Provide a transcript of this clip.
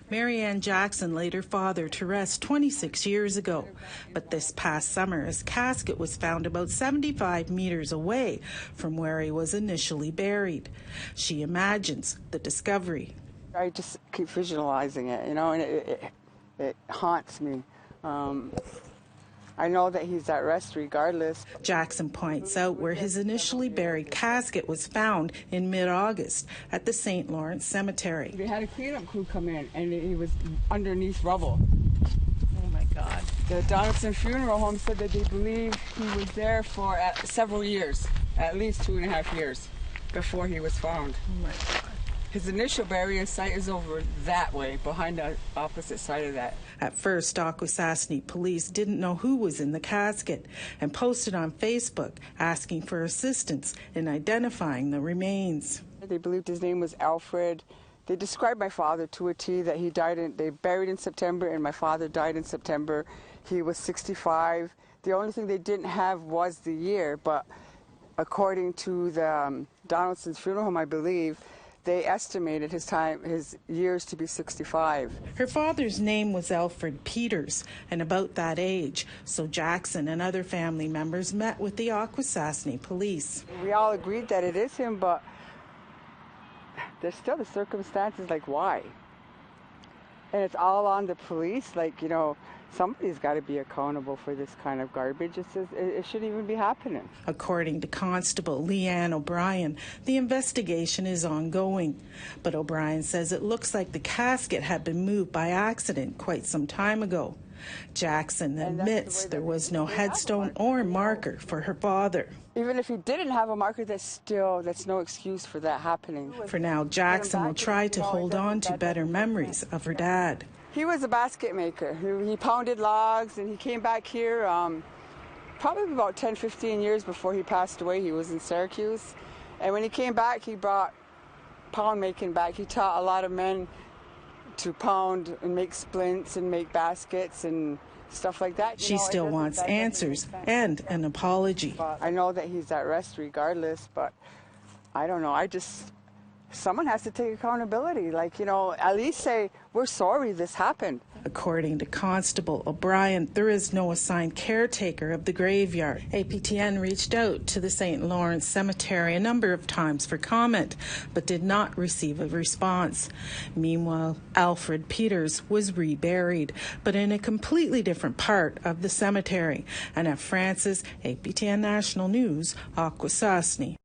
Mary Ann Jackson laid her father to rest 26 years ago. But this past summer, his casket was found about 75 meters away from where he was initially buried. She imagines the discovery. I just keep visualizing it, and it haunts me. I know that he's at rest regardless. Jackson points out where his initially buried casket was found in mid-August at the St. Lawrence Cemetery. They had a cleanup crew come in, and he was underneath rubble. Oh, my God. The Donaldson Funeral Home said that they believe he was there for several years, at least 2.5 years, before he was found. Oh, my God. His initial burial site is over that way, behind the opposite side of that. At first, Akwesasne police didn't know who was in the casket and posted on Facebook asking for assistance in identifying the remains. They believed his name was Alfred. They described my father to a T, that they buried in September, and my father died in September. He was 65. The only thing they didn't have was the year, but according to the Donaldson's funeral home, I believe, they estimated his years to be 65. Her father's name was Alfred Peters, and about that age, so Jackson and other family members met with the Akwesasne police. We all agreed that it is him, but there's still the circumstances, like why? And it's all on the police, somebody's got to be accountable for this kind of garbage. It shouldn't even be happening. According to Constable Leanne O'Brien, the investigation is ongoing. But O'Brien says it looks like the casket had been moved by accident quite some time ago. Jackson admits there was no headstone or marker for her father. Even if he didn't have a marker, that's no excuse for that happening. For now, Jackson will try to hold on to better memories of her dad. He was a basket maker. He pounded logs, and he came back here probably about 10, 15 years before he passed away. He was in Syracuse. And when he came back, he brought pound making back. He taught a lot of men to pound and make splints and make baskets and stuff like that. She still wants answers and an apology. I know that he's at rest regardless, but I don't know. Someone has to take accountability. At least say, we're sorry this happened. According to Constable O'Brien, there is no assigned caretaker of the graveyard. APTN reached out to the St. Lawrence Cemetery a number of times for comment, but did not receive a response. Meanwhile, Alfred Peters was reburied, but in a completely different part of the cemetery. And at Francis, APTN National News, Akwesasne.